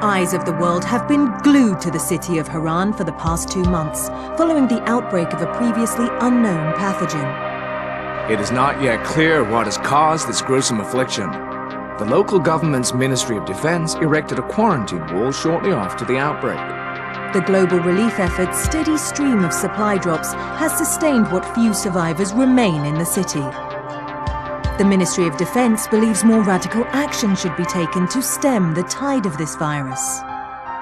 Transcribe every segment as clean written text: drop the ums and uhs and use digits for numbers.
eyes of the world have been glued to the city of Haran for the past 2 months, following the outbreak of a previously unknown pathogen. It is not yet clear what has caused this gruesome affliction. The local government's Ministry of Defense erected a quarantine wall shortly after the outbreak. The global relief effort's steady stream of supply drops has sustained what few survivors remain in the city. The Ministry of Defense believes more radical action should be taken to stem the tide of this virus.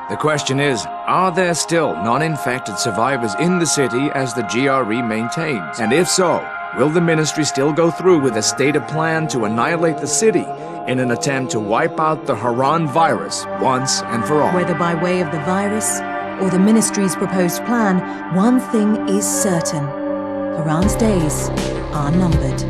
The question is, are there still non-infected survivors in the city as the GRE maintains? And if so, will the ministry still go through with a stated plan to annihilate the city in an attempt to wipe out the Haran virus once and for all? Whether by way of the virus or the ministry's proposed plan, one thing is certain: Haran's days are numbered.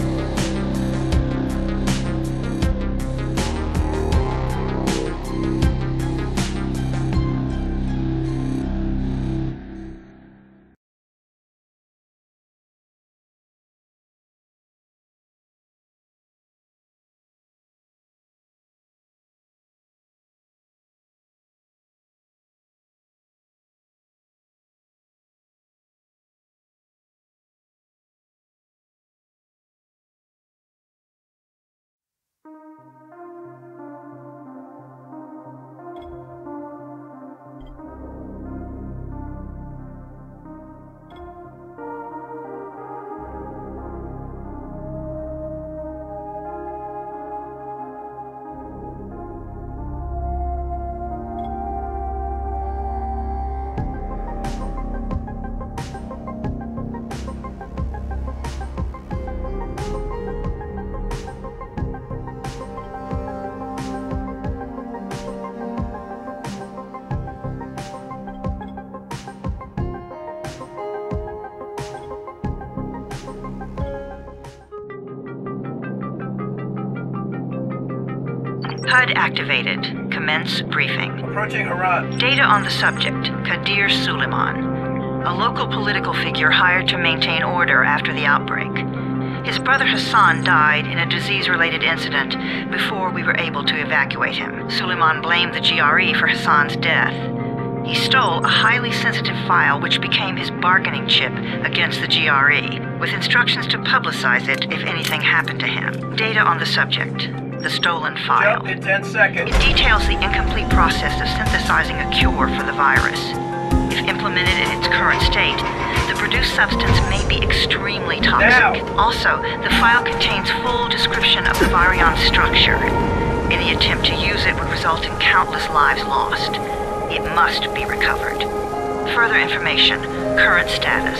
HUD activated. Commence briefing. Approaching Haran. Data on the subject, Kadir Suleiman, a local political figure hired to maintain order after the outbreak. His brother Hassan died in a disease-related incident before we were able to evacuate him. Suleiman blamed the GRE for Hassan's death. He stole a highly sensitive file which became his bargaining chip against the GRE, with instructions to publicize it if anything happened to him. Data on the subject, the stolen file. Jump in 10 seconds. It details the incomplete process of synthesizing a cure for the virus. If implemented in its current state, the produced substance may be extremely toxic. Now. Also, the file contains full description of the virion's structure. Any attempt to use it would result in countless lives lost. It must be recovered. Further information, current status.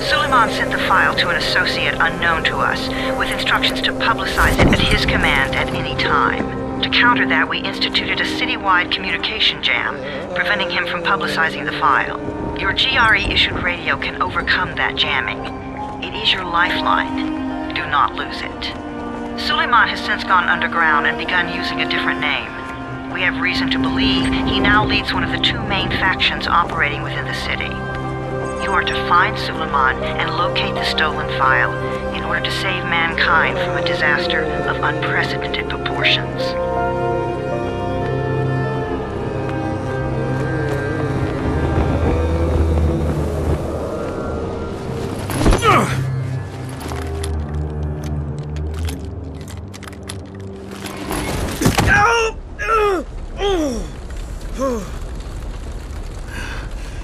Suleiman sent the file to an associate unknown to us, with instructions to publicize it at his command at any time. To counter that, we instituted a citywide communication jam, preventing him from publicizing the file. Your GRE-issued radio can overcome that jamming. It is your lifeline. Do not lose it. Suleiman has since gone underground and begun using a different name. We have reason to believe he now leads one of the 2 main factions operating within the city. You are to find Suleiman and locate the stolen file in order to save mankind from a disaster of unprecedented proportions.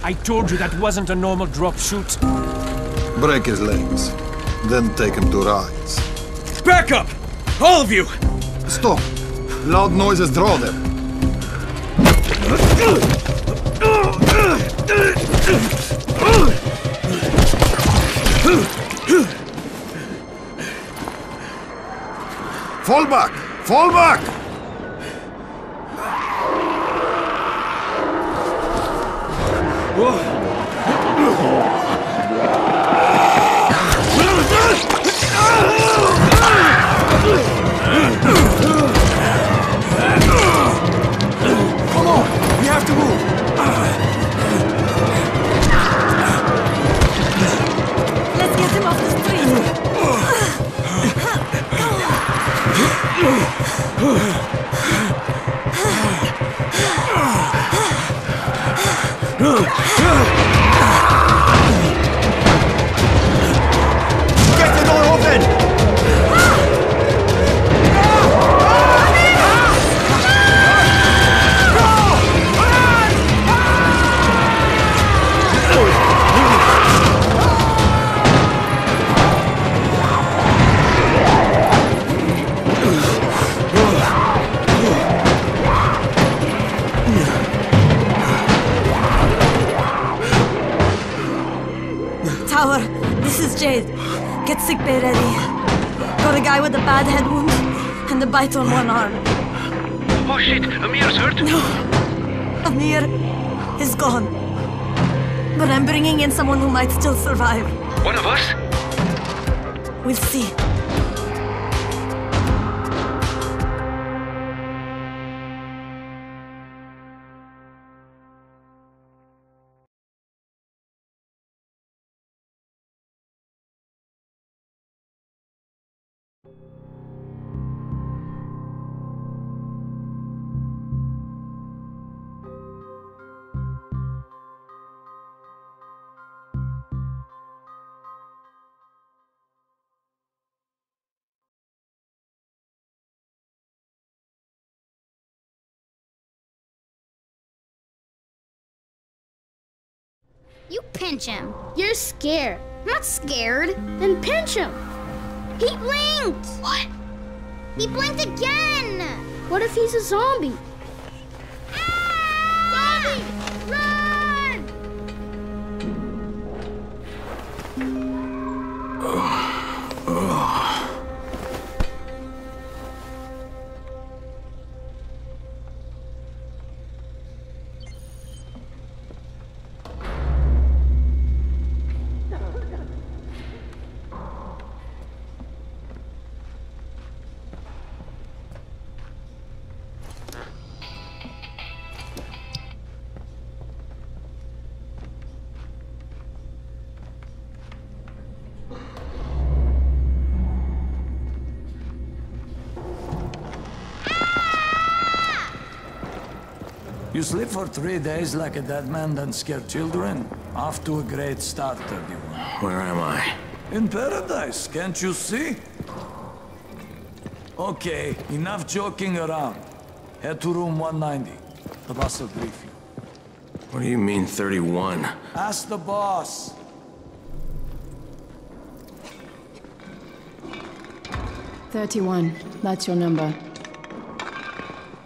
I told you that wasn't a normal drop shoot. Break his legs, then take him to rides. Back up! All of you! Stop! Loud noises draw them. Fall back! Fall back! Come on! We have to move! Let's get him off the street! tower. This is Jade. Get sick bay ready. Got a guy with a bad head wound and a bite on one arm. Oh shit, Amir's hurt? No, Amir is gone. But I'm bringing in someone who might still survive. One of us? We'll see. You pinch him. You're scared. I'm not scared. Then pinch him. He blinked! What? He blinked again! What if he's a zombie? Ah! Zombie! Run! You sleep for 3 days like a dead man, then scare children? Off to a great start, 31. Where am I? In paradise, can't you see? Okay, enough joking around. Head to room 190. The boss will brief you. What do you mean, 31? Ask the boss. "31, that's your number.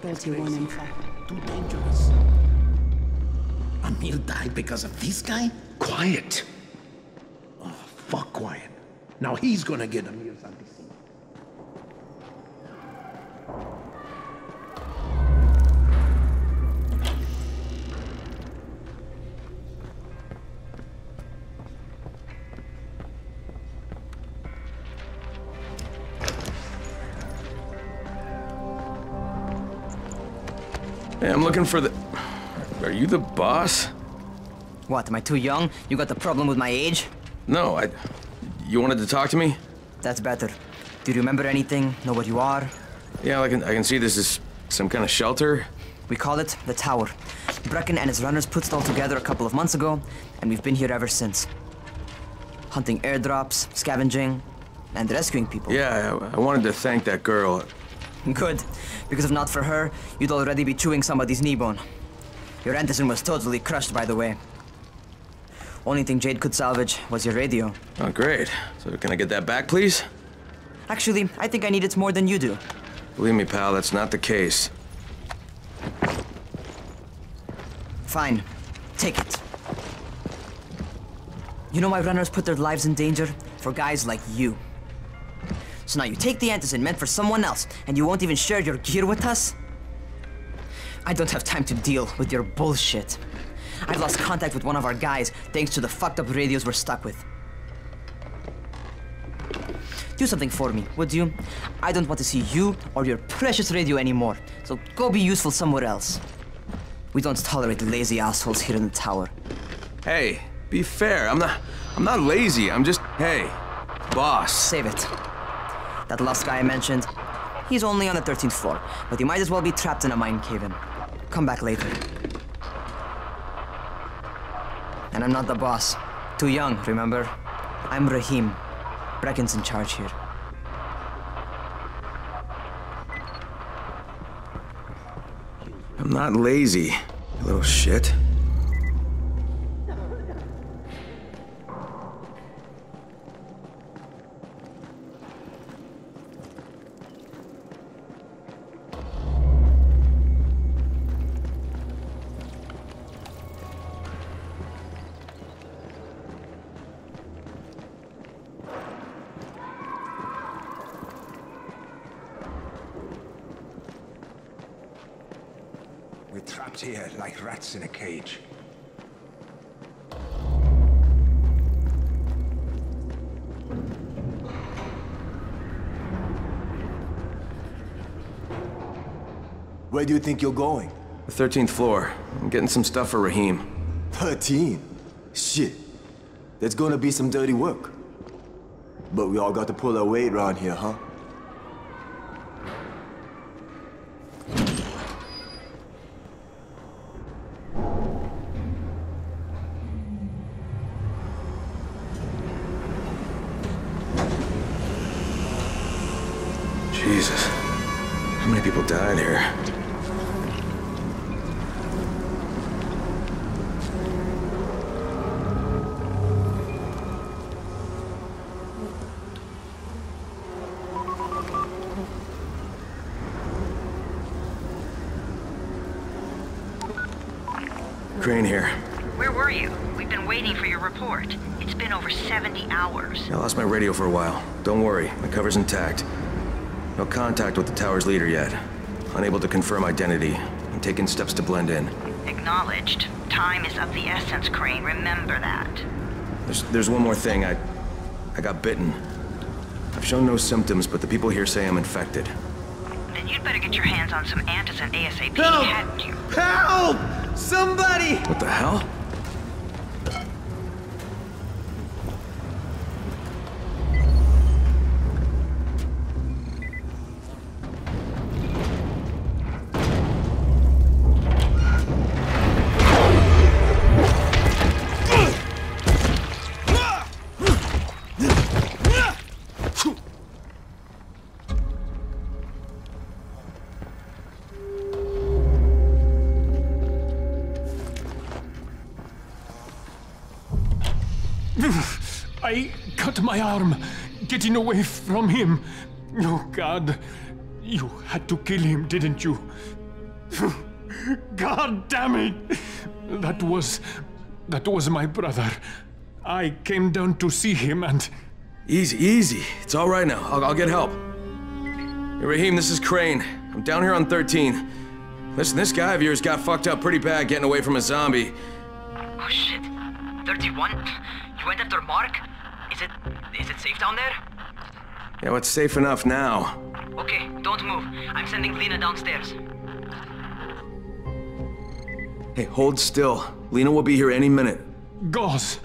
31, in fact. Too dangerous. Amir died because of this guy? Quiet. Oh, fuck quiet. Now he's gonna get Amir's anti-seed. Hey, I'm looking for the... Are you the boss? What, am I too young? You got the problem with my age? No, You wanted to talk to me? That's better. Do you remember anything? Know what you are? Yeah, I can see this is some kind of shelter. We call it the Tower. Brecken and his runners put it all together a couple of months ago, and we've been here ever since. Hunting airdrops, scavenging, and rescuing people. Yeah, I wanted to thank that girl. Good, because if not for her, you'd already be chewing somebody's knee bone. Your antizin was totally crushed, by the way. Only thing Jade could salvage was your radio. Oh, great. So can I get that back, please? Actually, I think I need it more than you do. Believe me, pal, that's not the case. Fine. Take it. You know my runners put their lives in danger for guys like you. So now you take the antizin meant for someone else, and you won't even share your gear with us? I don't have time to deal with your bullshit. I've lost contact with one of our guys thanks to the fucked up radios we're stuck with. Do something for me, would you? I don't want to see you or your precious radio anymore, so go be useful somewhere else. We don't tolerate lazy assholes here in the tower. Hey, be fair. I'm not lazy. I'm just, hey, boss. Save it. That last guy I mentioned, he's only on the 13th floor, but he might as well be trapped in a mine cave-in. Come back later. And I'm not the boss. Too young, remember? I'm Rahim. Brecken's in charge here. I'm not lazy, you little shit. trapped here like rats in a cage. Where do you think you're going? The 13th floor. I'm getting some stuff for Rahim. 13? Shit. There's gonna be some dirty work. But we all got to pull our weight around here, huh? Jesus. How many people died here? Crane here. Where were you? We've been waiting for your report. It's been over 70 hours. I lost my radio for a while. Don't worry, my cover's intact. No contact with the tower's leader yet. Unable to confirm identity. I'm taking steps to blend in. Acknowledged. Time is of the essence, Crane. Remember that. There's one more thing. I got bitten. I've shown no symptoms, but the people here say I'm infected. Then you'd better get your hands on some antizin ASAP, Help! hadn't you? Help! Somebody! What the hell? I cut my arm, getting away from him. Oh, God. You had to kill him, didn't you? God damn it! That was my brother. I came down to see him and... Easy. It's all right now. I'll get help. Hey, Rahim, this is Crane. I'm down here on 13. Listen, this guy of yours got fucked up pretty bad getting away from a zombie. Oh, shit. 31? You went after Mark? Is it safe down there? Yeah, well, it's safe enough now. Okay, don't move. I'm sending Lena downstairs. Hey, hold still. Lena will be here any minute. Gauze.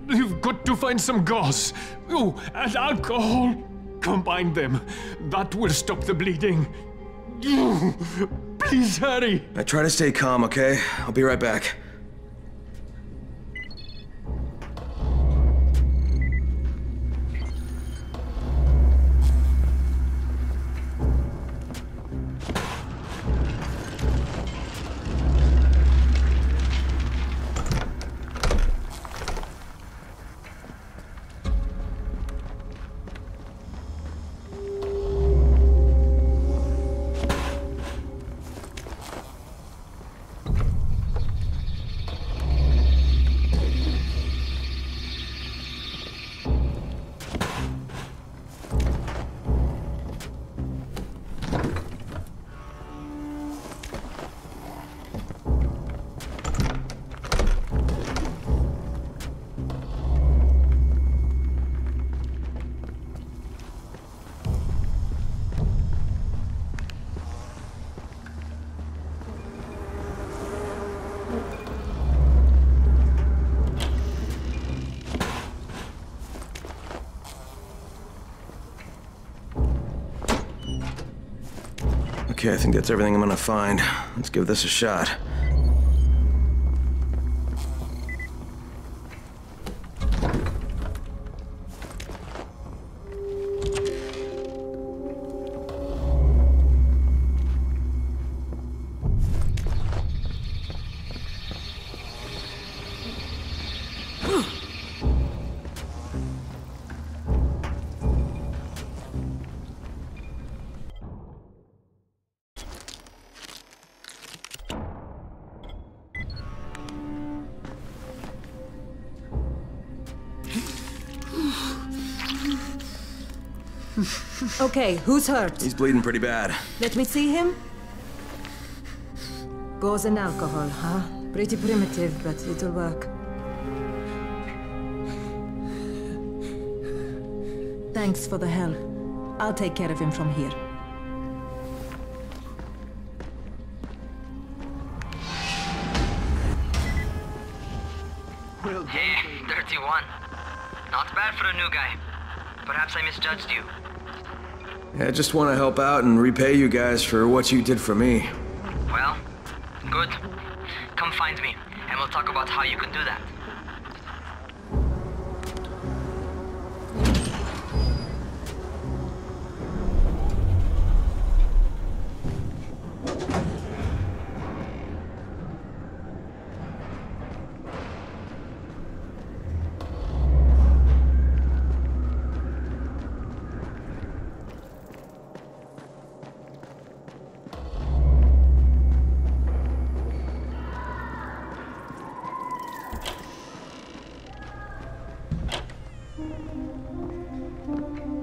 You've got to find some gauze. Oh, and alcohol. Combine them. That will stop the bleeding. Please hurry. I try to stay calm, okay? I'll be right back. Okay, I think that's everything I'm gonna find. Let's give this a shot. Okay, who's hurt? He's bleeding pretty bad. Let me see him. Gauze and alcohol, huh? Pretty primitive, but it'll work. Thanks for the help. I'll take care of him from here. Hey, 31. Not bad for a new guy. Perhaps I misjudged you. I just want to help out and repay you guys for what you did for me. Well, good. Come find me, and we'll talk about how you can do that.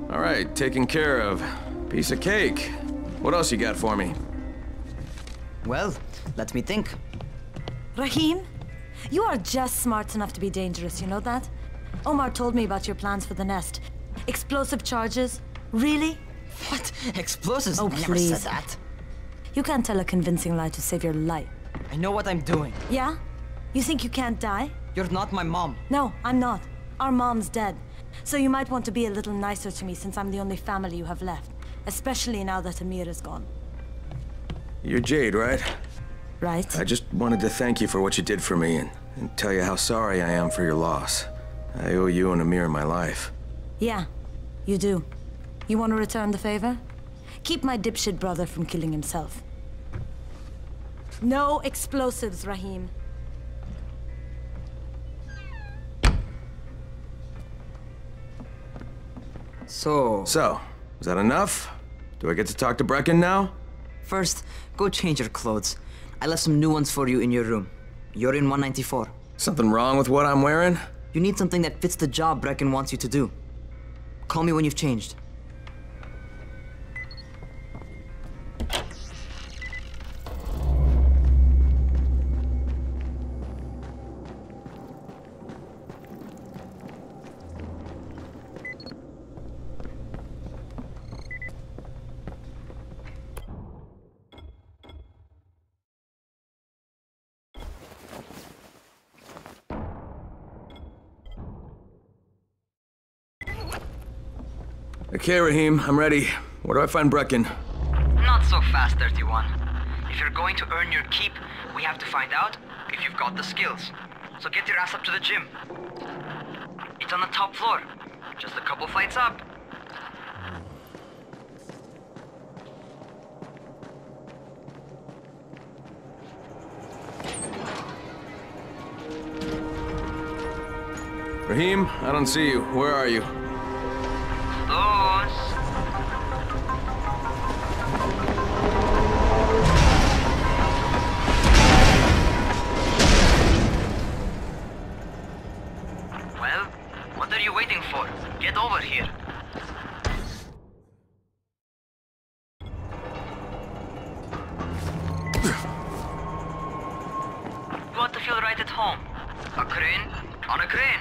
All right, taken care of. Piece of cake. What else you got for me? Well, let me think. Rahim, you are just smart enough to be dangerous, you know that? Omar told me about your plans for the nest. Explosive charges? Really? What? Explosives? Oh, I never please. said that. You can't tell a convincing lie to save your life. I know what I'm doing. Yeah? You think you can't die? You're not my mom. No, I'm not. Our mom's dead. So you might want to be a little nicer to me since I'm the only family you have left. Especially now that Amir is gone. You're Jade, right? Right. I just wanted to thank you for what you did for me and tell you how sorry I am for your loss. I owe you and Amir my life. Yeah, you do. You want to return the favor? Keep my dipshit brother from killing himself. No explosives, Rahim. So, is that enough? Do I get to talk to Brecken now? First, go change your clothes. I left some new ones for you in your room. You're in 194. Something wrong with what I'm wearing? You need something that fits the job Brecken wants you to do. Call me when you've changed. Okay, Rahim, I'm ready. Where do I find Brecken? Not so fast, 31. If you're going to earn your keep, we have to find out if you've got the skills. So get your ass up to the gym. It's on the top floor. Just a couple flights up. Rahim, I don't see you. Where are you? Well, what are you waiting for? Get over here. You want to feel right at home. A crane on a crane.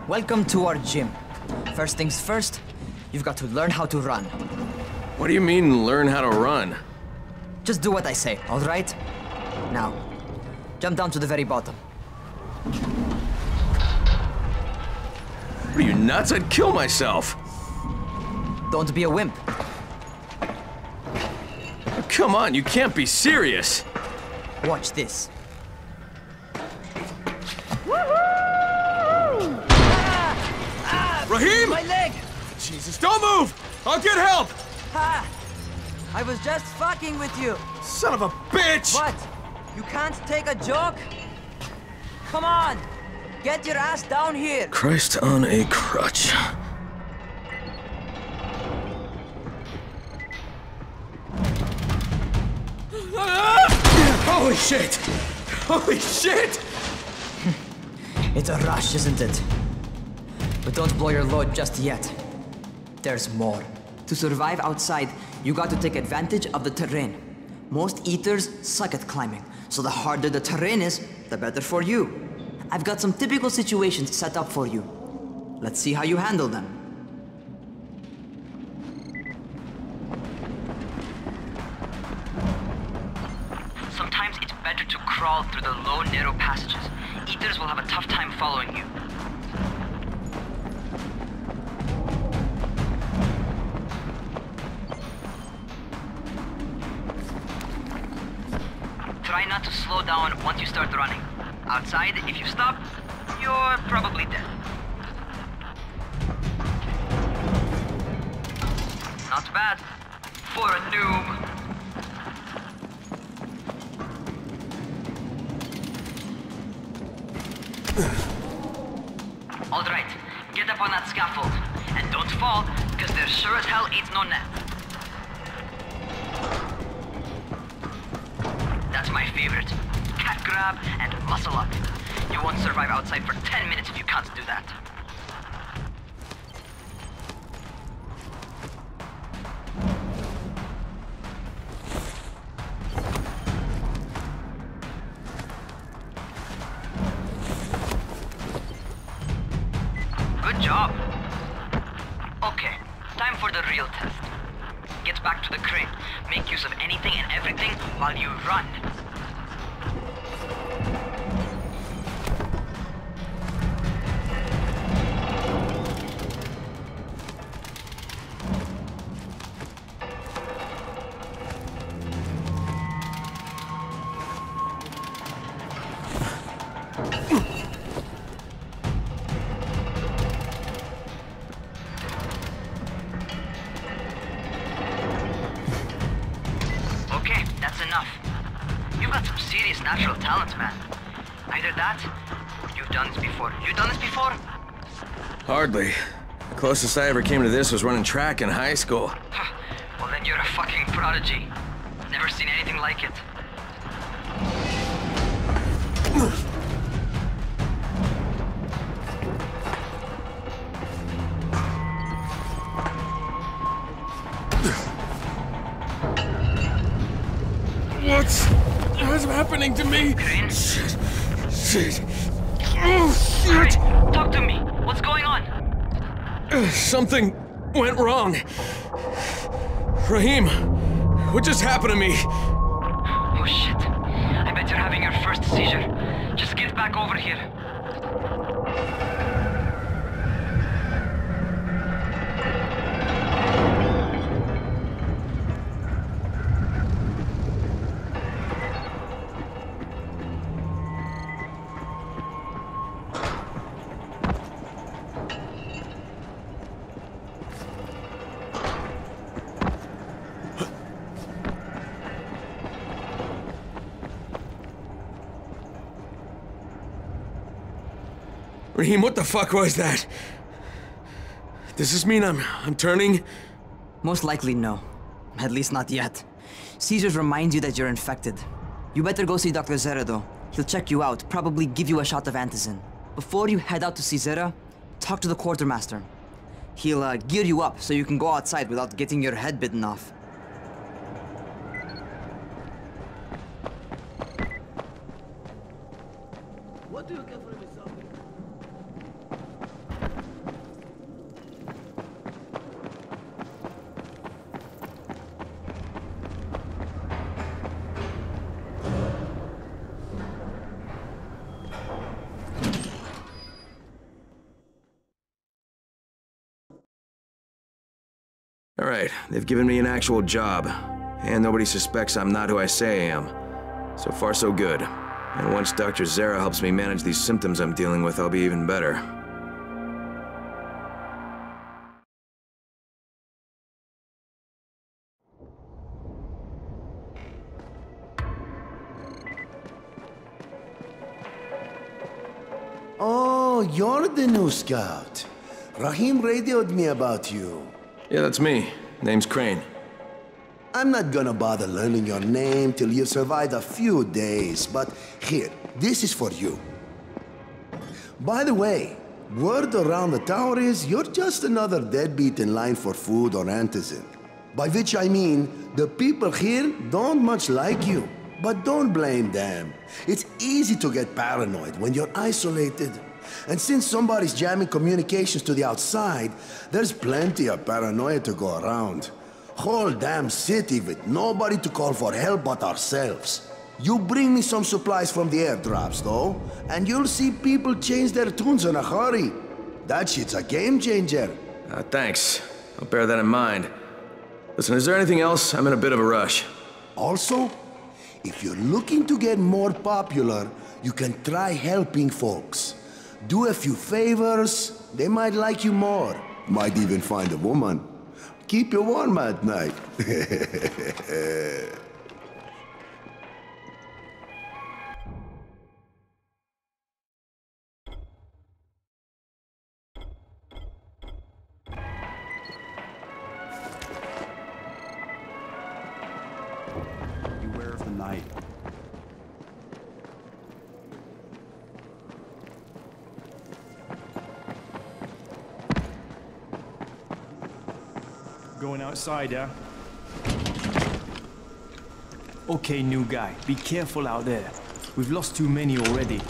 Welcome to our gym. First things first, you've got to learn how to run. What do you mean, learn how to run? Just do what I say, all right? Now, jump down to the very bottom. Are you nuts? I'd kill myself. Don't be a wimp. Come on, you can't be serious. Watch this. Rahim! My leg! Jesus, don't move! I'll get help! Ha! I was just fucking with you. Son of a bitch! What? You can't take a joke? Come on! Get your ass down here! Christ on a crutch. Holy shit! Holy shit! It's a rush, isn't it? But don't blow your load just yet. There's more. To survive outside, you got to take advantage of the terrain. Most eaters suck at climbing, so the harder the terrain is, the better for you. I've got some typical situations set up for you. Let's see how you handle them. Sometimes it's better to crawl through the low, narrow passages. Eaters will have a tough time following you. Try not to slow down once you start running. Outside, if you stop, you're probably dead. Not bad for a noob. Alright, get up on that scaffold. And don't fall, because there sure as hell ain't no net. That's my favorite. Cat grab and muscle up. You won't survive outside for 10 minutes if you can't do that. Good job. Okay, time for the real test. Get back to the crate. Make use of anything and everything while you run. Okay, that's enough. You've got some serious natural talents, man. Either that, or you've done this before. You done this before? Hardly. The closest I ever came to this was running track in high school. Well, then you're a fucking prodigy. Never seen anything like it. What's happening to me? Crane? Shit. Oh, shit. Crane, talk to me. What's going on? Something went wrong. Raheem, what just happened to me? Oh shit. I bet you're having your first seizure. Just get back over here. Raheem, what the fuck was that? Does this mean I'm turning? Most likely no. At least not yet. Seizures remind you that you're infected. You better go see Dr. Zera though. He'll check you out, probably give you a shot of antizin. Before you head out to see Zera, talk to the quartermaster. He'll gear you up so you can go outside without getting your head bitten off. What do you get from yourself? All right, they've given me an actual job, and nobody suspects I'm not who I say I am. So far, so good. And once Dr. Zera helps me manage these symptoms I'm dealing with, I'll be even better. Oh, you're the new scout. Rahim radioed me about you. Yeah, that's me. Name's Crane. I'm not gonna bother learning your name till you've survived a few days, but here, this is for you. By the way, word around the tower is you're just another deadbeat in line for food or antizin. By which I mean, the people here don't much like you. But don't blame them. It's easy to get paranoid when you're isolated. And since somebody's jamming communications to the outside, there's plenty of paranoia to go around. Whole damn city with nobody to call for help but ourselves. You bring me some supplies from the airdrops, though, and you'll see people change their tunes in a hurry. That shit's a game changer. Thanks. I'll bear that in mind. Listen, is there anything else? I'm in a bit of a rush. Also, if you're looking to get more popular, you can try helping folks. Do a few favors, they might like you more. Might even find a woman. Keep you warm at night. Beware of the night. Going outside, yeah? Okay, new guy. Be careful out there. We've lost too many already.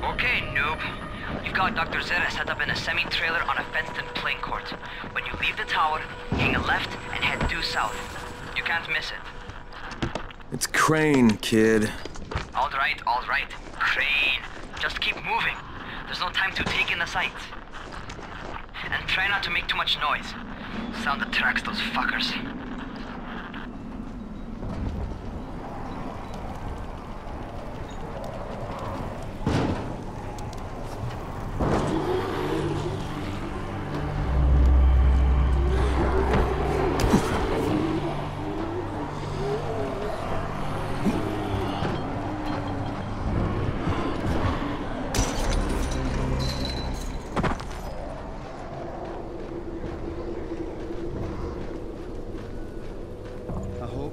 Okay, noob. You've got Dr. Zera set up in a semi-trailer on a fenced-in playing court. When you leave the tower, hang a left and head due south. You can't miss it. It's Crane, kid. All right, Crane. Just keep moving. There's no time to take in the sights. And try not to make too much noise. Sound attracts those fuckers.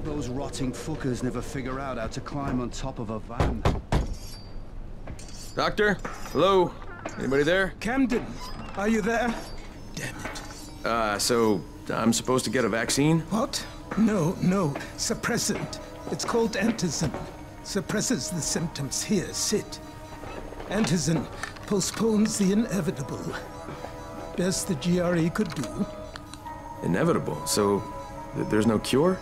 Those rotting fuckers never figure out how to climb on top of a van. Doctor? Hello? Anybody there? Camden, are you there? So I'm supposed to get a vaccine? What? No, suppressant. It's called antizin. Suppresses the symptoms. Here, sit. Antizin postpones the inevitable. Best the GRE could do. Inevitable? So there's no cure?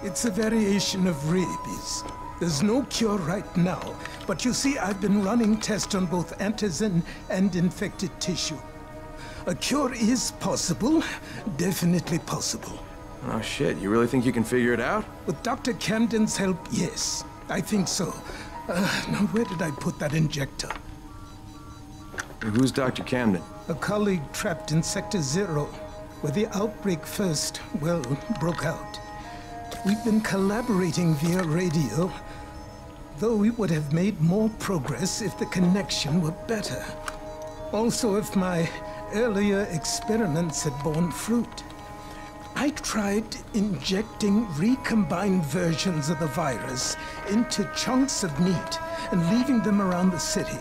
It's a variation of rabies. There's no cure right now, but you see, I've been running tests on both antizin and infected tissue. A cure is possible, definitely possible. Oh shit, you really think you can figure it out? With Dr. Camden's help, yes, I think so. Now where did I put that injector? Who's Dr. Camden? A colleague trapped in Sector 0, where the outbreak first, well, broke out. We've been collaborating via radio, though we would have made more progress if the connection were better. Also, if my earlier experiments had borne fruit. I tried injecting recombined versions of the virus into chunks of meat and leaving them around the city,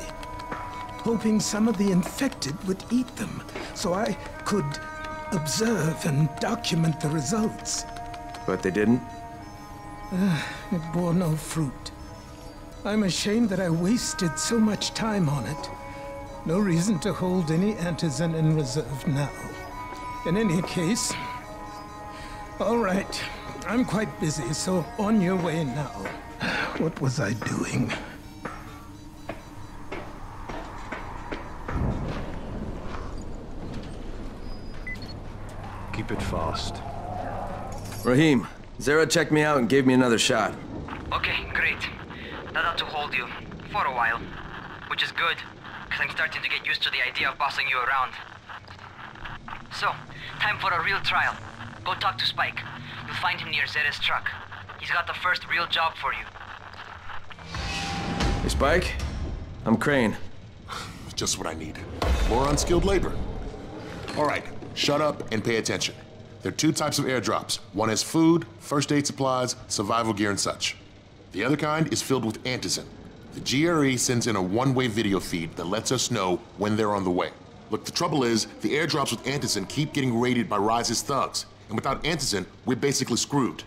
hoping some of the infected would eat them so I could observe and document the results. But they didn't? It bore no fruit. I'm ashamed that I wasted so much time on it. No reason to hold any antizin in reserve now. In any case, all right, I'm quite busy, so on your way now. What was I doing? Keep it fast. Rahim, Zera checked me out and gave me another shot. Okay, great. That ought to hold you. For a while. Which is good, because I'm starting to get used to the idea of bossing you around. So, time for a real trial. Go talk to Spike. You'll find him near Zed's truck. He's got the first real job for you. Hey, Spike. I'm Crane. Just what I need. More unskilled labor. All right, shut up and pay attention. There are two types of airdrops. One has food, first aid supplies, survival gear, and such. The other kind is filled with antizin. The GRE sends in a one-way video feed that lets us know when they're on the way. Look, the trouble is, the airdrops with antizin keep getting raided by Rise's thugs. And without antizin, we're basically screwed.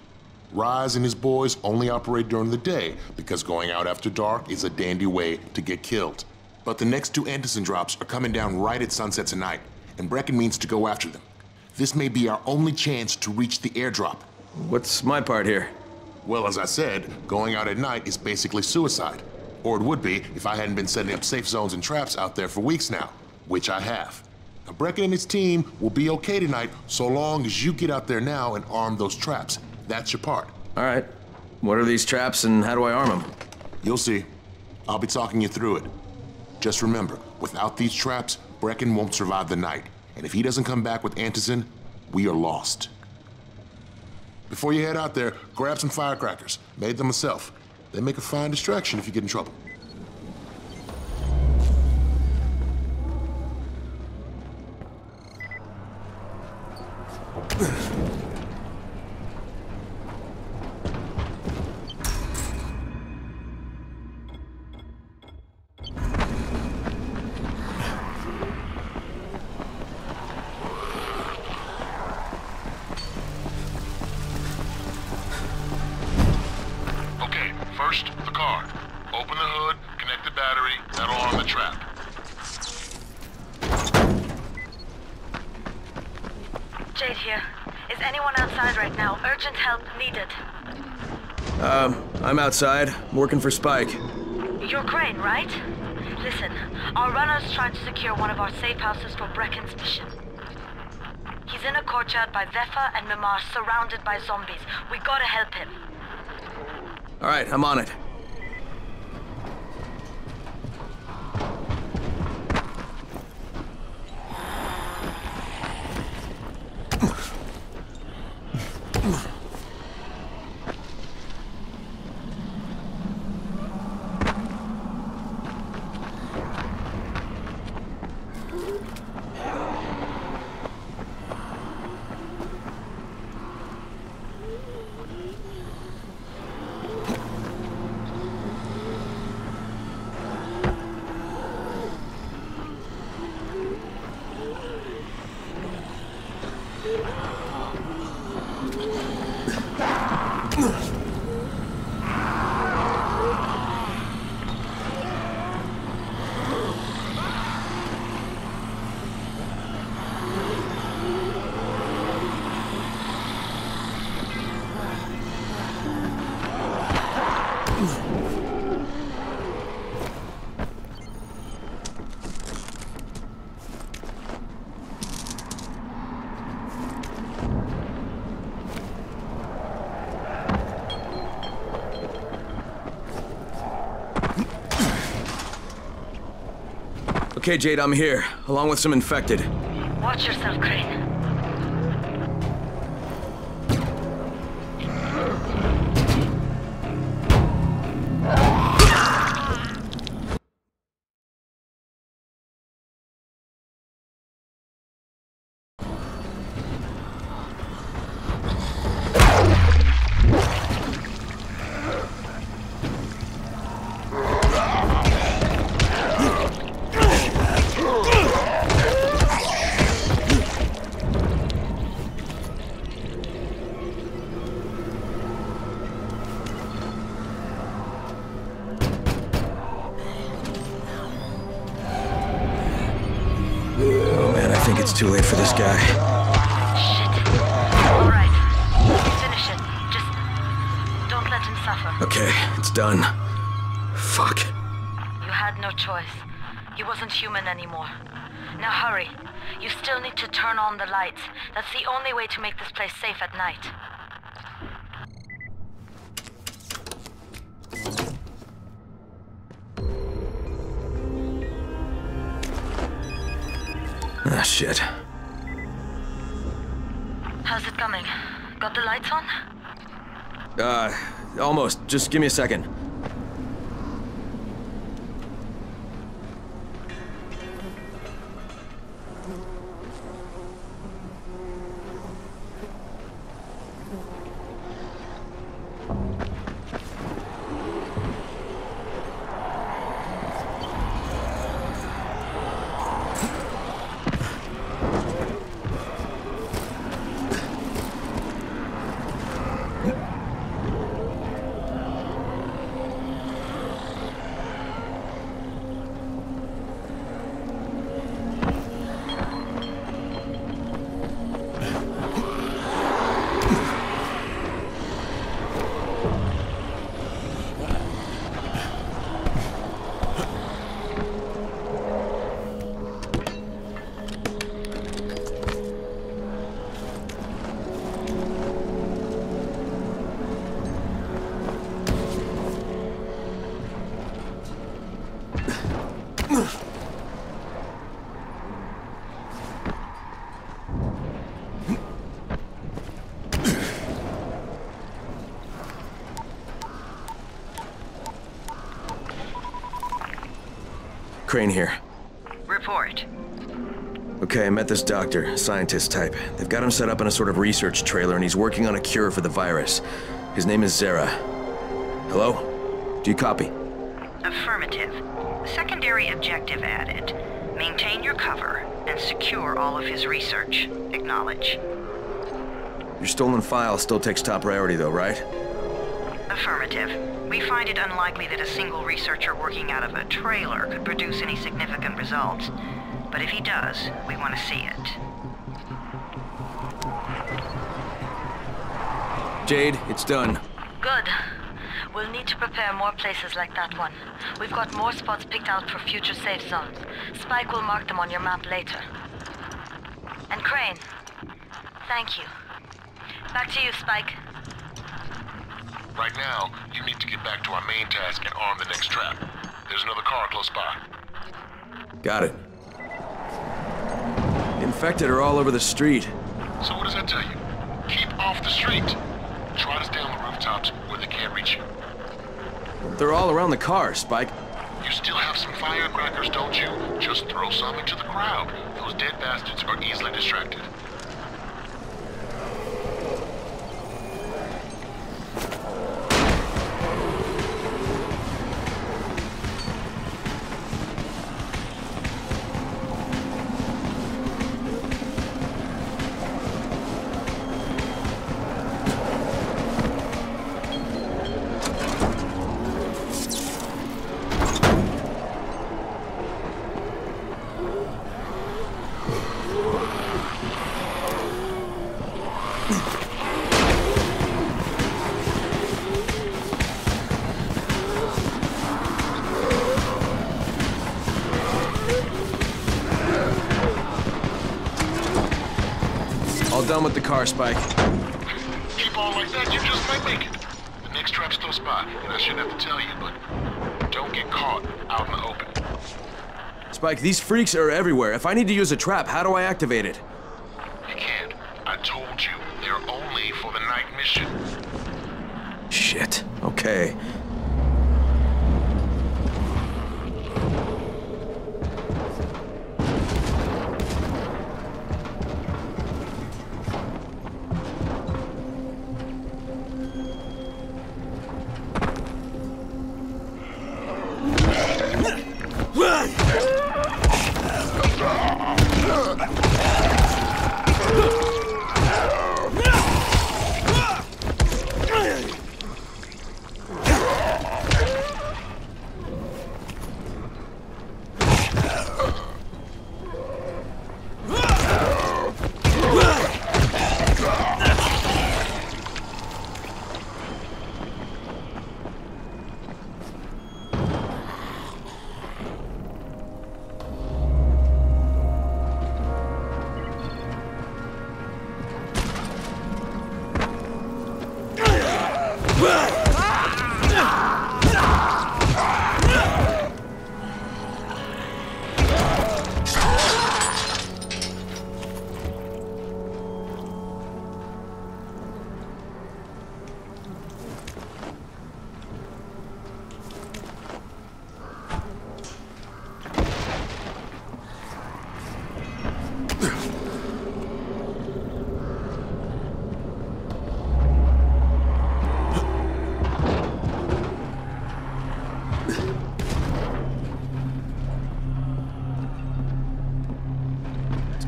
Rise and his boys only operate during the day because going out after dark is a dandy way to get killed. But the next two antizin drops are coming down right at sunset tonight, and Brecken means to go after them. This may be our only chance to reach the airdrop. What's my part here? Well, as I said, going out at night is basically suicide. Or it would be if I hadn't been setting up safe zones and traps out there for weeks now, which I have. Now, Brecken and his team will be okay tonight so long as you get out there now and arm those traps. That's your part. All right. What are these traps and how do I arm them? You'll see. I'll be talking you through it. Just remember, without these traps, Brecken won't survive the night. And if he doesn't come back with antizin, we are lost. Before you head out there, grab some firecrackers. Made them myself. They make a fine distraction if you get in trouble. First, the car. Open the hood, connect the battery, that'll arm the trap. Jade here. Is anyone outside right now? Urgent help needed. I'm outside, working for Spike. You're Crane, right? Listen, our runner's trying to secure one of our safe houses for Brecken's mission. He's in a courtyard by Vefa and Mimar, surrounded by zombies. We gotta help him. All right, I'm on it. Okay, Jade, I'm here, along with some infected. Watch yourself, Crane. It's too late for this guy. Shit. All right. Finish it. Just don't let him suffer. Okay, it's done. Fuck. You had no choice. He wasn't human anymore. Now hurry. You still need to turn on the lights. That's the only way to make this place safe at night. Ah, shit. How's it coming? Got the lights on? Almost. Just give me a second. Crane here. Report. Okay, I met this doctor, scientist type. They've got him set up in a sort of research trailer, and he's working on a cure for the virus. His name is Zera. Hello? Do you copy? Affirmative. Secondary objective added. Maintain your cover and secure all of his research. Acknowledge. Your stolen file still takes top priority though, right? Affirmative. We find it unlikely that a single researcher working out of a trailer could produce any significant results. But if he does, we want to see it. Jade, it's done. Good. We'll need to prepare more places like that one. We've got more spots picked out for future safe zones. Spike will mark them on your map later. And Crane, thank you. Back to you, Spike. Right now, you need to get back to our main task and arm the next trap. There's another car close by. Got it. Infected are all over the street. So what does that tell you? Keep off the street. Try to stay on the rooftops where they can't reach you. They're all around the car, Spike. You still have some firecrackers, don't you? Just throw some into the crowd. Those dead bastards are easily distracted. All done with the car, Spike. Keep on like that, you just might make it. The next trap's close by, and I shouldn't have to tell you, but don't get caught out in the open. Spike, these freaks are everywhere. If I need to use a trap, how do I activate it? You can't. I told you, they're only for the night mission. Shit. Okay.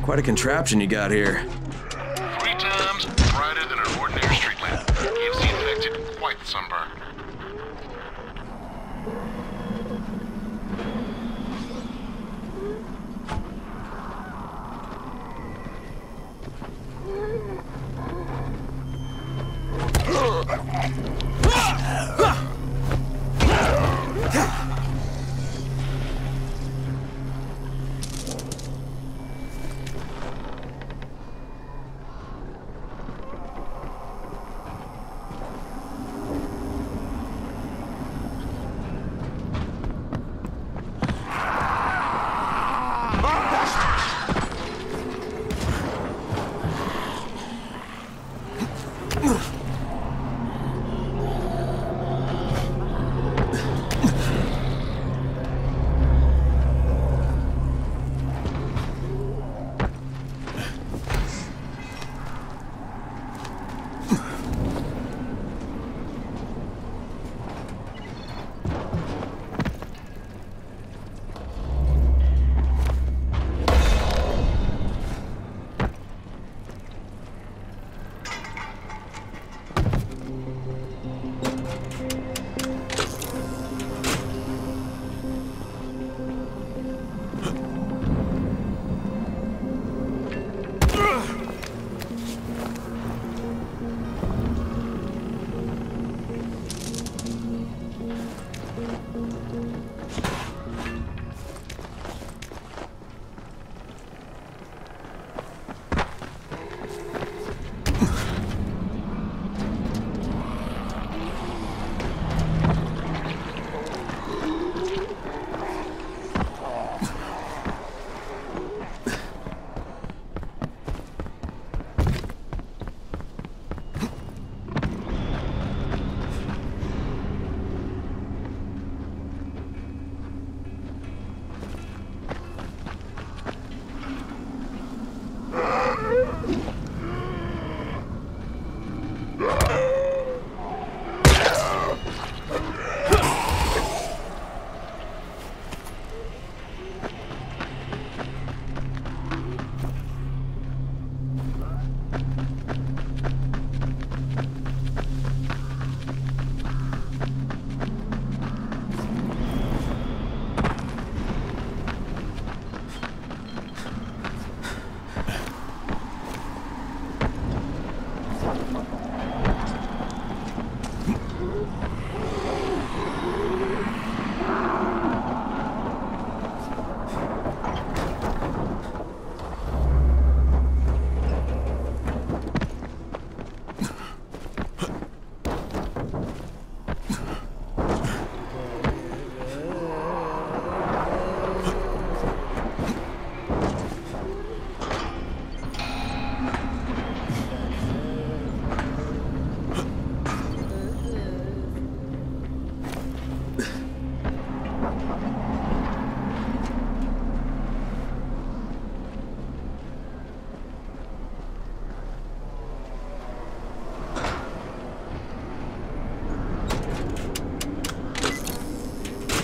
Quite a contraption you got here. 3 times brighter than an ordinary street lamp. Gives the infected quite the sunburn.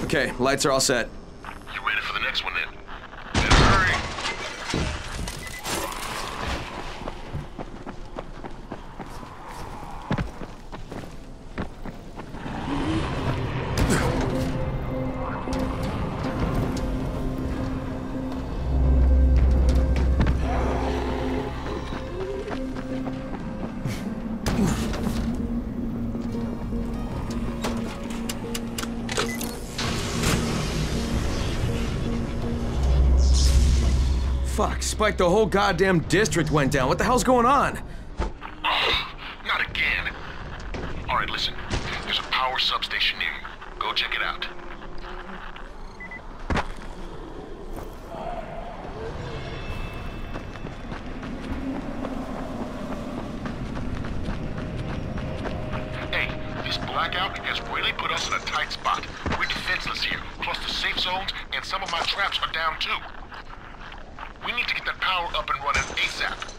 Okay, lights are all set. You ready for the next one then? Better hurry. Fuck, Spike, the whole goddamn district went down. What the hell's going on? Oh, not again. All right, listen. There's a power substation near you. Go check it out. Hey, this blackout has really put us in a tight spot. We're defenseless here. Plus the safe zones and some of my traps are down too. We need to get that power up and running ASAP.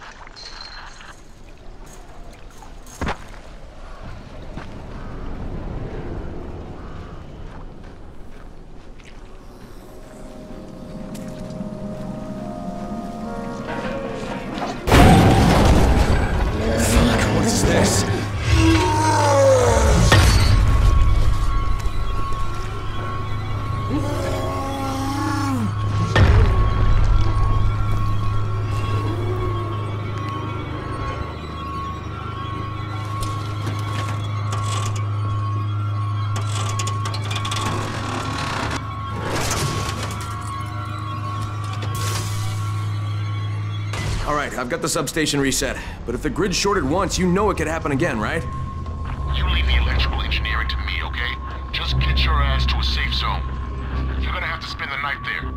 All right, I've got the substation reset. But if the grid shorted once, you know it could happen again, right? You leave the electrical engineering to me, okay? Just get your ass to a safe zone. You're gonna have to spend the night there.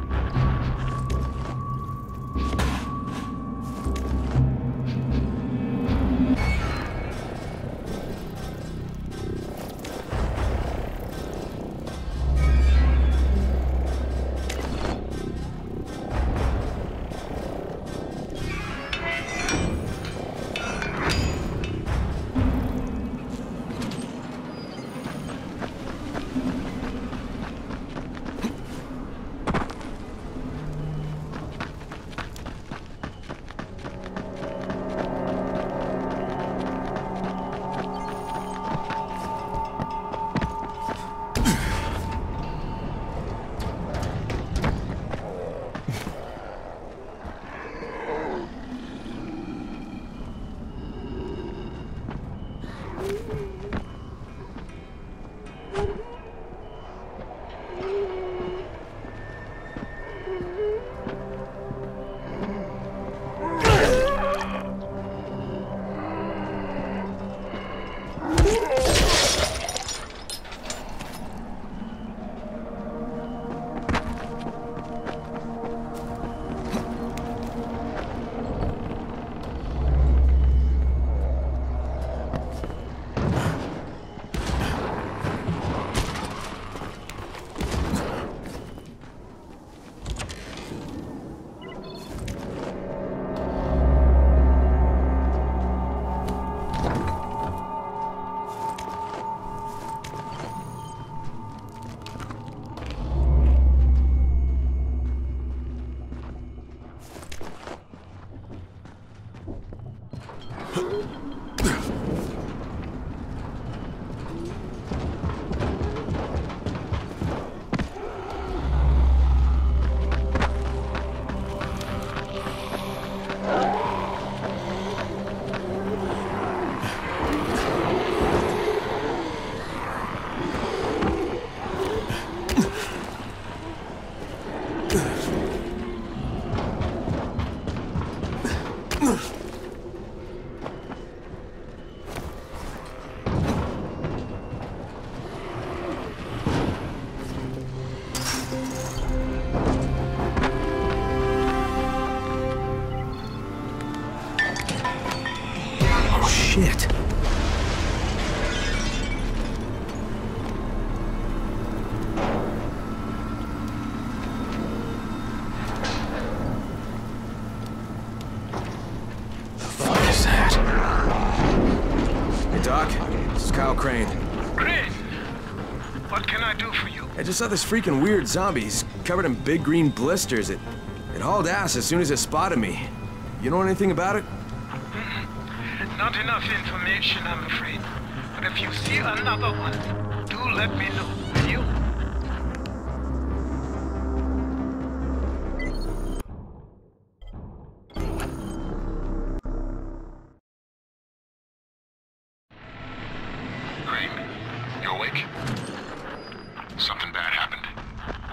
Shit. What is that? Hey, Doc. This is Kyle Crane. Crane! What can I do for you? I just saw this freaking weird zombie. He's covered in big green blisters. It hauled ass as soon as it spotted me. You know anything about it? Not enough information, I'm afraid. But if you see another one, do let me know, will you? Crane, you awake? Something bad happened.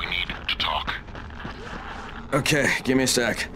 We need to talk. Okay, give me a sec.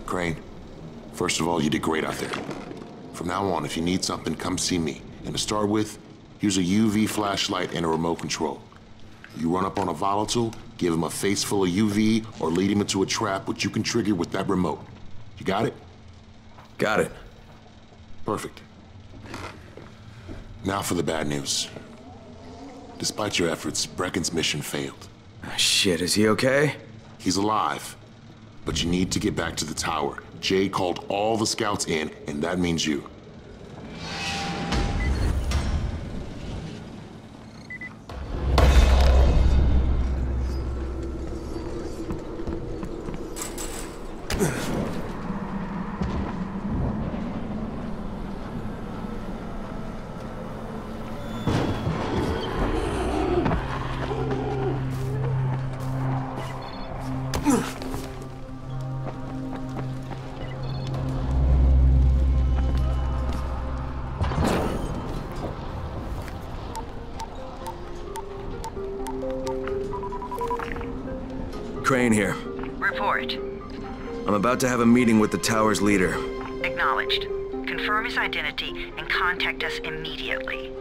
Crane, first of all, you did great out there. From now on, if you need something, come see me. And to start with, here's a UV flashlight and a remote control. You run up on a volatile, give him a face full of UV, or lead him into a trap which you can trigger with that remote. You got it? Got it. Perfect. Now for the bad news. Despite your efforts, Brecken's mission failed. Shit, is he okay? He's alive. But you need to get back to the tower. Jay called all the scouts in, and that means you. Crane here. Report. I'm about to have a meeting with the tower's leader. Acknowledged. Confirm his identity and contact us immediately.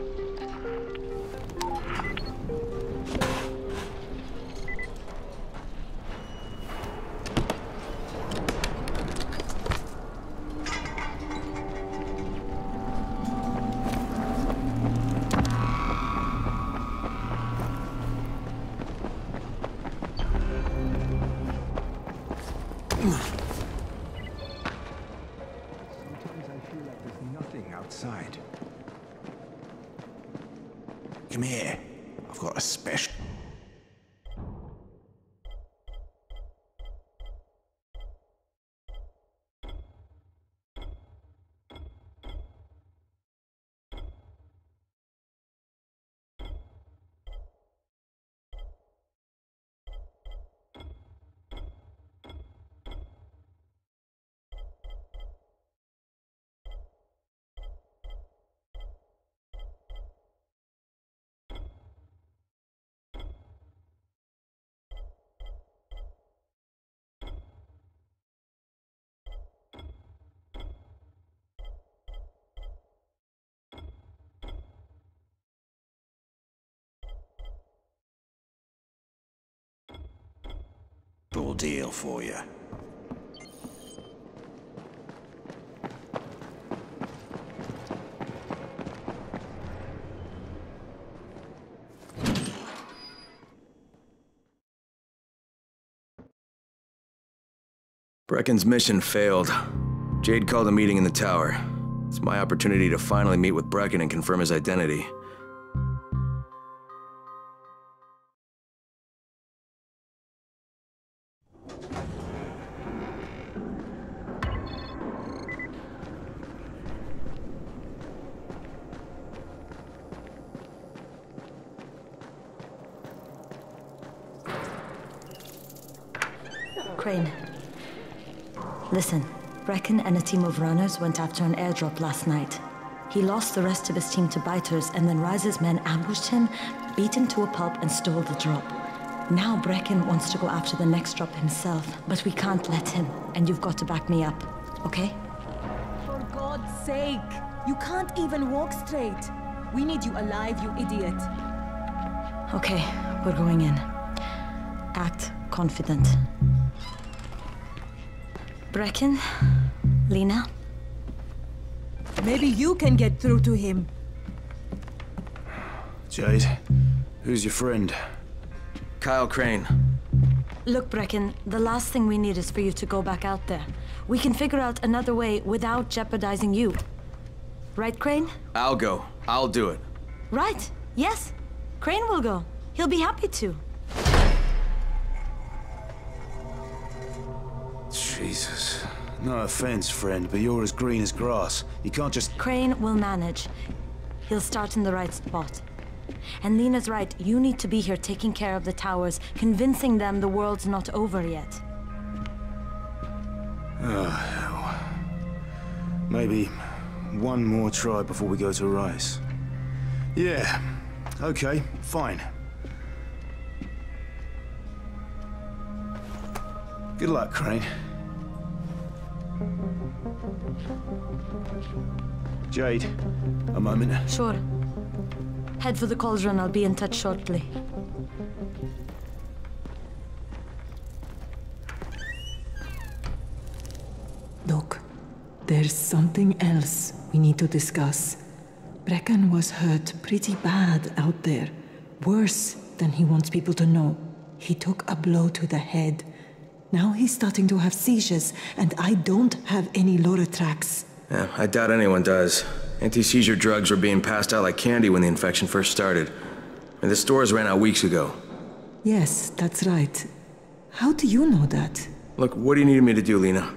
I feel like there's nothing outside. Come here. I've got a special... Full deal for you. Brecken's mission failed. Jade called a meeting in the tower. It's my opportunity to finally meet with Brecken and confirm his identity. Crane. Listen, Brecken and a team of runners went after an airdrop last night. He lost the rest of his team to biters, and then Rise's men ambushed him, beat him to a pulp, and stole the drop. Now Brecken wants to go after the next drop himself, but we can't let him, and you've got to back me up, okay? For God's sake! You can't even walk straight! We need you alive, you idiot! Okay, we're going in. Act confident. Brecken, Lena. Maybe you can get through to him. Jade, who's your friend? Kyle Crane. Look, Brecken, the last thing we need is for you to go back out there. We can figure out another way without jeopardizing you. Right, Crane? I'll go. I'll do it. Right. Yes. Crane will go. He'll be happy to. Jesus. No offense, friend, but you're as green as grass. You can't just... Crane will manage. He'll start in the right spot. And Lena's right, you need to be here taking care of the towers, convincing them the world's not over yet. Oh, hell. Maybe one more try before we go to Rise. Yeah, okay, fine. Good luck, Crane. Jade, a moment. Sure. Head for the cauldron. I'll be in touch shortly. Look, there's something else we need to discuss. Brecken was hurt pretty bad out there. Worse than he wants people to know. He took a blow to the head. Now he's starting to have seizures, and I don't have any Loratrax. Yeah, I doubt anyone does. Anti-seizure drugs were being passed out like candy when the infection first started. And the stores ran out weeks ago. Yes, that's right. How do you know that? Look, what do you need me to do, Lena?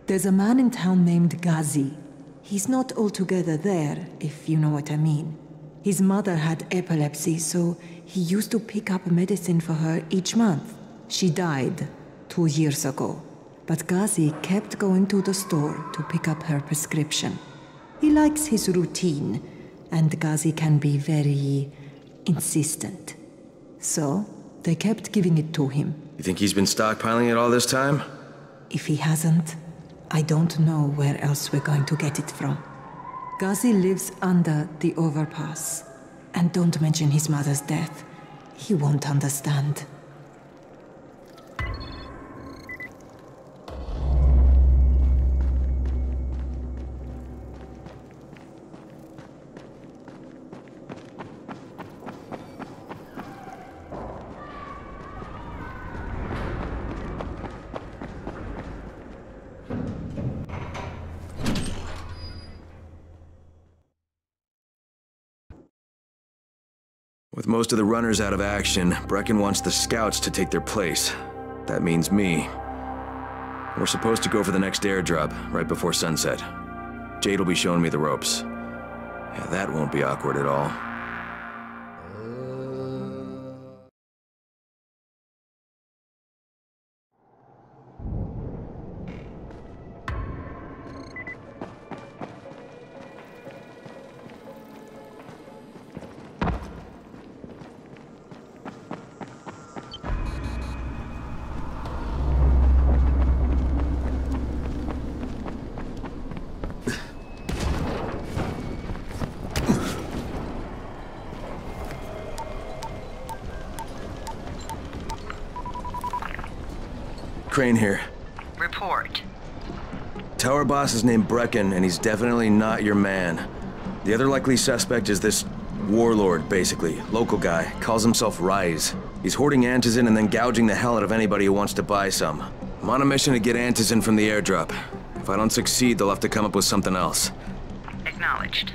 There's a man in town named Ghazi. He's not altogether there, if you know what I mean. His mother had epilepsy, so he used to pick up medicine for her each month. She died 2 years ago. But Ghazi kept going to the store to pick up her prescription. He likes his routine, and Ghazi can be very insistent. So, they kept giving it to him. You think he's been stockpiling it all this time? If he hasn't, I don't know where else we're going to get it from. Ghazi lives under the overpass. And don't mention his mother's death. He won't understand. With most of the runners out of action, Brecken wants the scouts to take their place. That means me. We're supposed to go for the next airdrop, right before sunset. Jade will be showing me the ropes. Yeah, that won't be awkward at all. Crane here. Report. Tower boss is named Brecken, and he's definitely not your man. The other likely suspect is this warlord, basically. Local guy. Calls himself Rise. He's hoarding antizin and then gouging the hell out of anybody who wants to buy some. I'm on a mission to get antizin from the airdrop. If I don't succeed, they'll have to come up with something else. Acknowledged.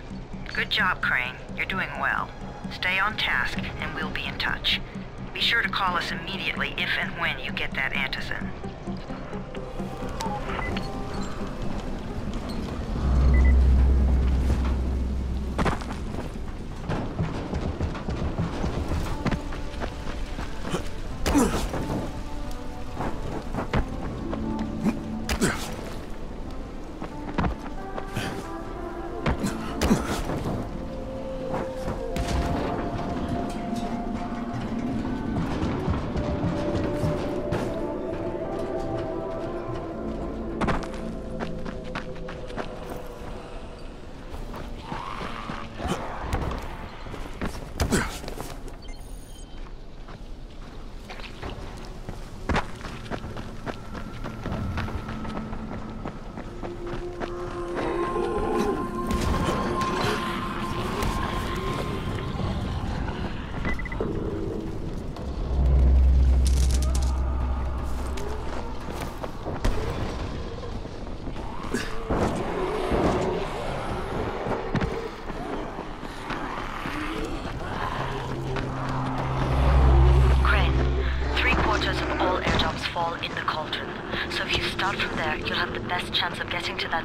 Good job, Crane. You're doing well. Stay on task, and we'll be in touch. Be sure to call us immediately if and when you get that antizin.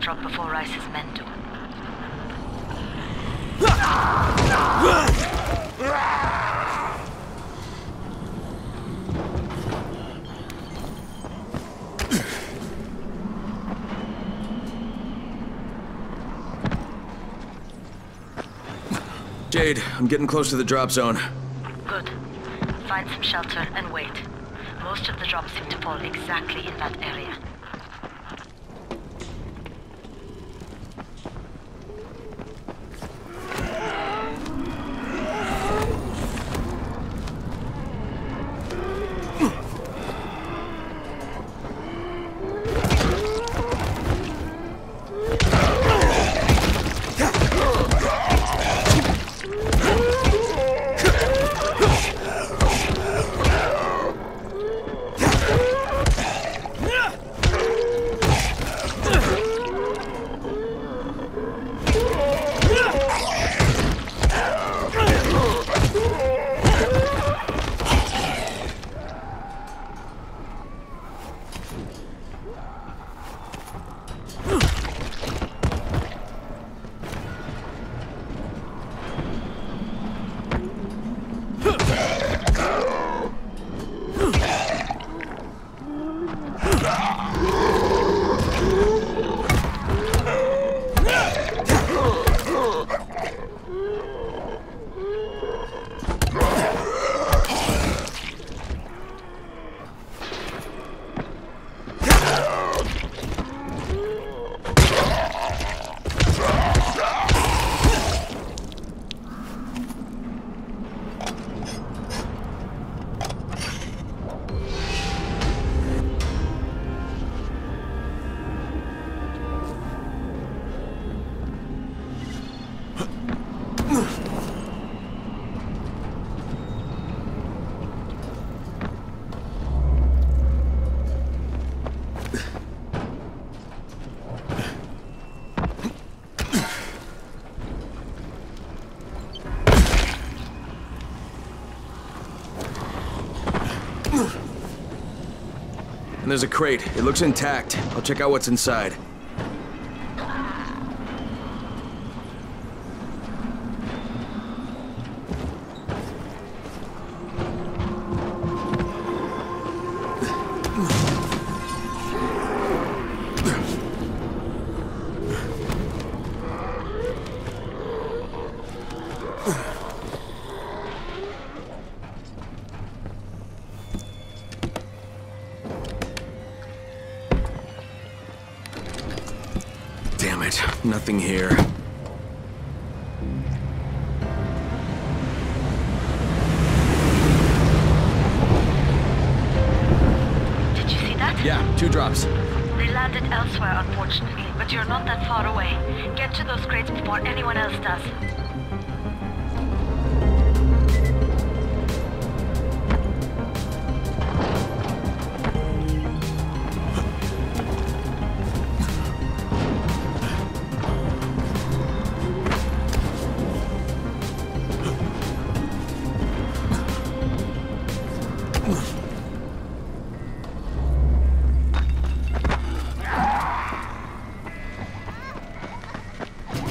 Drop before Rice's men do. Jade, I'm getting close to the drop zone. Good. Find some shelter and wait. Most of the drops seem to fall exactly in that area. And there's a crate. It looks intact. I'll check out what's inside. Damn it, nothing here. Did you see that? Yeah, 2 drops. They landed elsewhere, unfortunately, but you're not that far away. Get to those crates before anyone else does.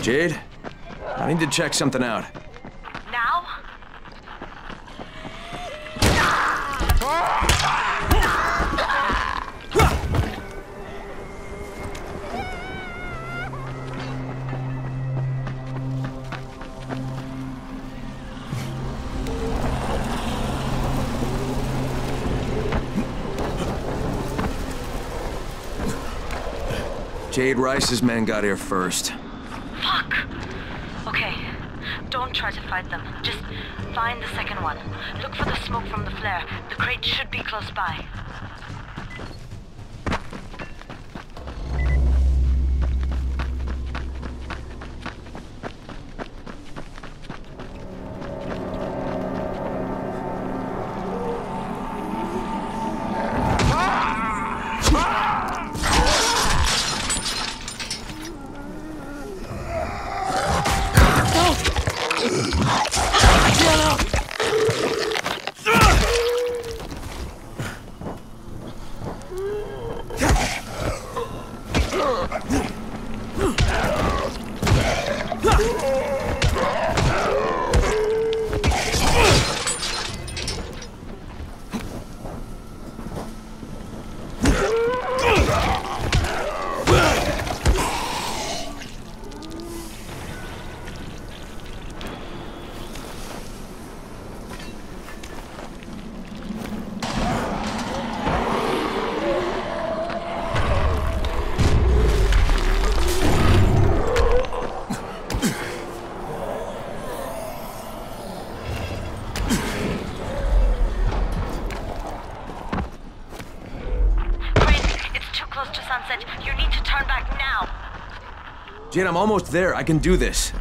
Jade, I need to check something out. Now? Jade Rice's men got here first. Fuck! Okay, don't try to fight them. Just find the second one. Look for the smoke from the flare. The crate should be close by. Jade, I'm almost there. I can do this.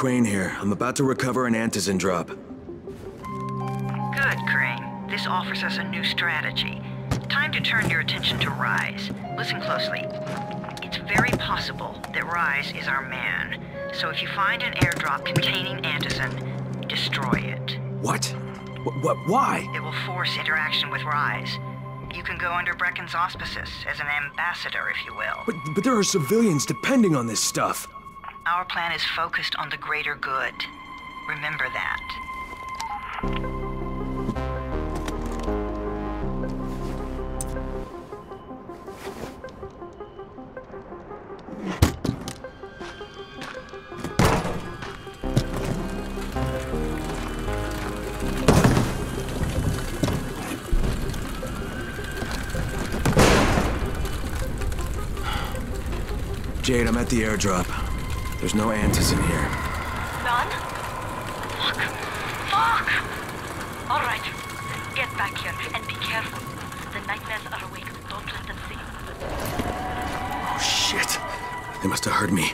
Crane here. I'm about to recover an antizin drop. Good, Crane. This offers us a new strategy. Time to turn your attention to Rise. Listen closely. It's very possible that Rise is our man. So if you find an airdrop containing antizin, destroy it. What? Why? It will force interaction with Rise. You can go under Brecken's auspices as an ambassador, if you will. But there are civilians depending on this stuff. Our plan is focused on the greater good. Remember that. Jade, I'm at the airdrop. There's no antizin here. None? Fuck! All right. Get back here and be careful. The nightmares are awake. Don't let them see you. Oh, shit. They must have heard me.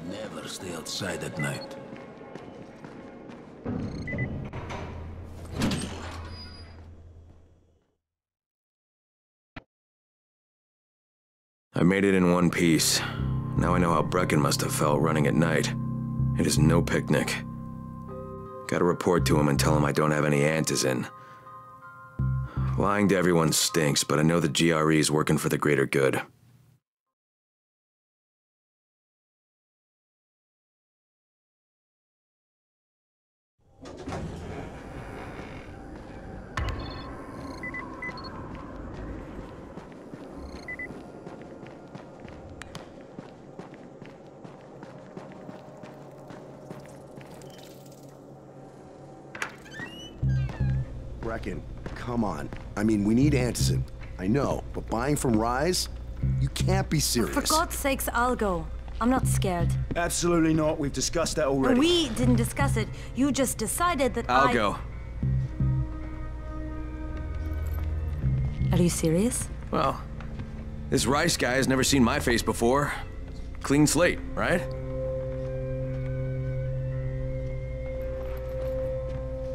Never stay outside at night. I made it in one piece. Now I know how Brecken must have felt running at night. It is no picnic. Gotta report to him and tell him I don't have any antizin. Lying to everyone stinks, but I know the GRE is working for the greater good. Brecken, come on. I mean, we need antizin. I know, but buying from Rise? You can't be serious. For God's sakes, I'll go. I'm not scared. Absolutely not. We've discussed that already. And we didn't discuss it. You just decided that I'll go. Are you serious? Well, this Rice guy has never seen my face before. Clean slate, right?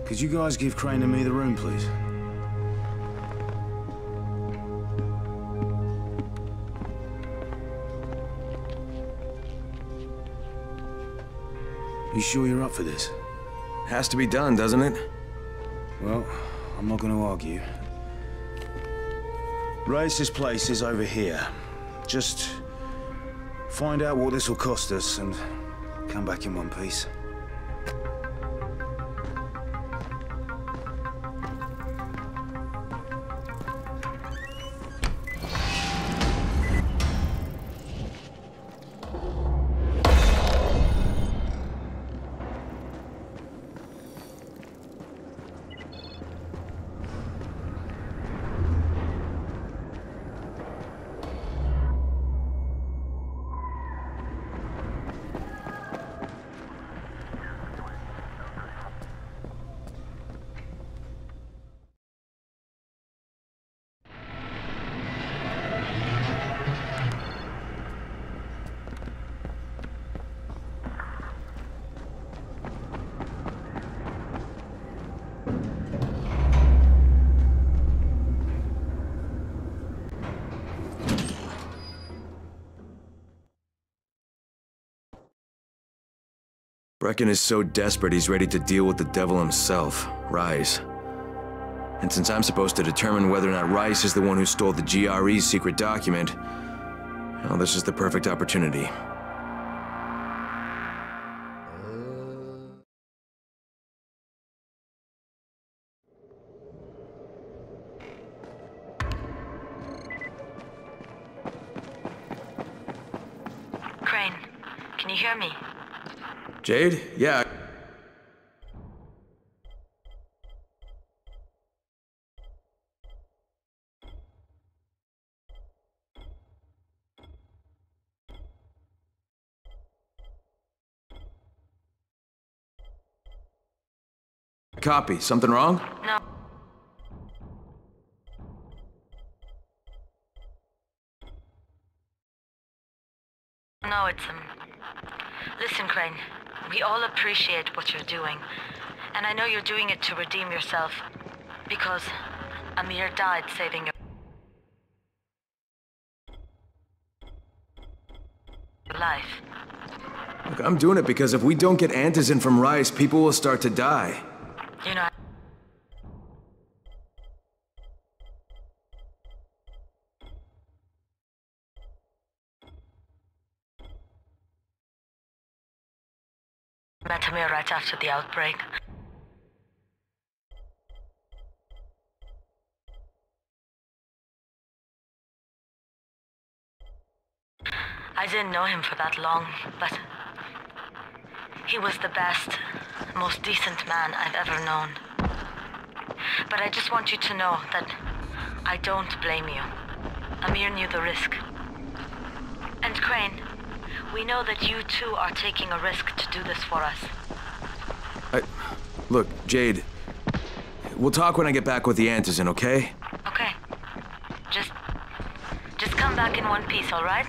Could you guys give Crane and me the room, please? You sure you're up for this? Has to be done, doesn't it? Well, I'm not going to argue. Rice's place is over here. Just find out what this will cost us and come back in one piece. Brecken is so desperate he's ready to deal with the devil himself, Rice. And since I'm supposed to determine whether or not Rice is the one who stole the GRE's secret document, well, this is the perfect opportunity. Crane, can you hear me? Jade? Yeah. Copy. Something wrong? No. No, it's, Listen, Crane. We all appreciate what you're doing. And I know you're doing it to redeem yourself. Because Amir died saving your life. Look, I'm doing it because if we don't get antizin from Rice, people will start to die. You know... I met Amir right after the outbreak. I didn't know him for that long, but he was the best, most decent man I've ever known. But I just want you to know that I don't blame you. Amir knew the risk. And Crane, we know that you too are taking a risk to do this for us. Look, Jade, we'll talk when I get back with the antizin, okay? Okay. Just come back in one piece, all right?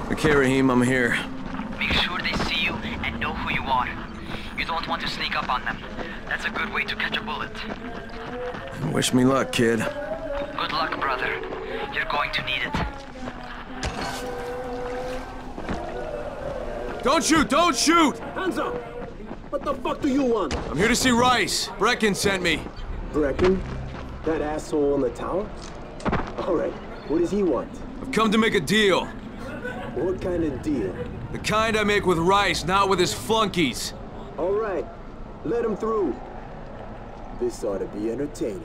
Okay, Rahim, I'm here. Make sure they see you and know who you are. You don't want to sneak up on them. That's a good way to catch a bullet. Wish me luck, kid. Good luck, brother. You're going to need it. Don't shoot! Don't shoot! Hands up! What the fuck do you want? I'm here to see Rice. Brecken sent me. Brecken? That asshole on the tower? Alright, what does he want? I've come to make a deal. What kind of deal? The kind I make with Rice, not with his flunkies. Alright, let him through. This ought to be entertaining.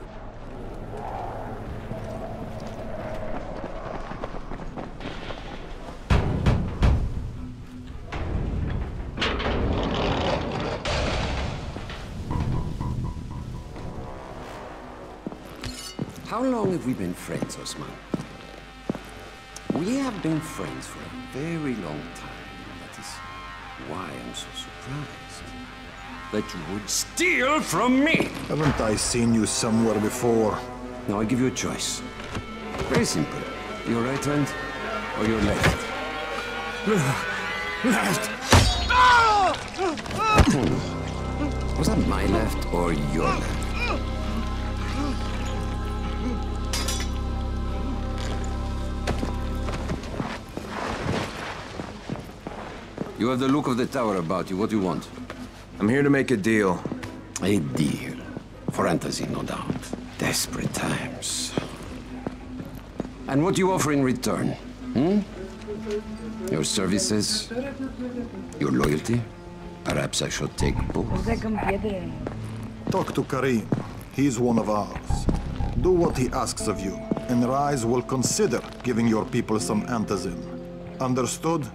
How long have we been friends, Osman? We have been friends for a very long time. That is why I'm so surprised that you would steal from me. Haven't I seen you somewhere before? Now I give you a choice. Very simple. Your right hand or your left? Left. Was that my left or your left? You have the look of the tower about you. What do you want? I'm here to make a deal. A deal. For fantasy, no doubt. Desperate times. And what do you offer in return? Your services? Your loyalty? Perhaps I should take both. Talk to Karim. He's one of ours. Do what he asks of you, and Rise will consider giving your people some antizin. Understood?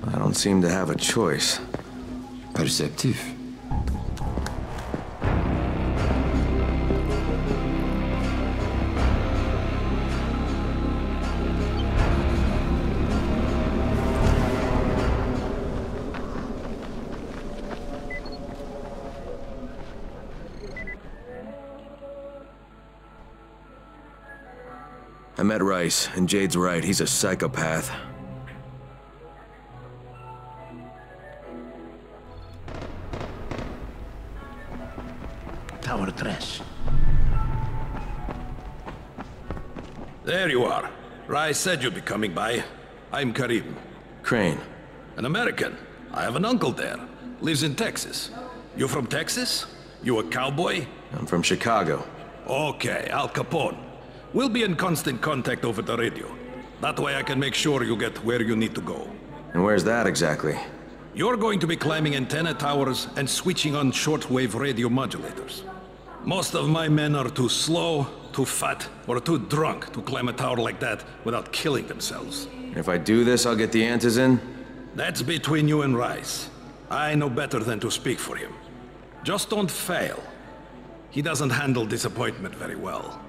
I don't seem to have a choice. Perceptive. I met Rice, and Jade's right. He's a psychopath. Tower trash. There you are. Rice said you'd be coming by. I'm Karim. Crane. An American. I have an uncle there. Lives in Texas. You from Texas? You a cowboy? I'm from Chicago. Okay, Al Capone. We'll be in constant contact over the radio. That way I can make sure you get where you need to go. And where's that exactly? You're going to be climbing antenna towers and switching on shortwave radio modulators. Most of my men are too slow, too fat, or too drunk to climb a tower like that without killing themselves. If I do this, I'll get the Antizin? That's between you and Rice. I know better than to speak for him. Just don't fail. He doesn't handle disappointment very well.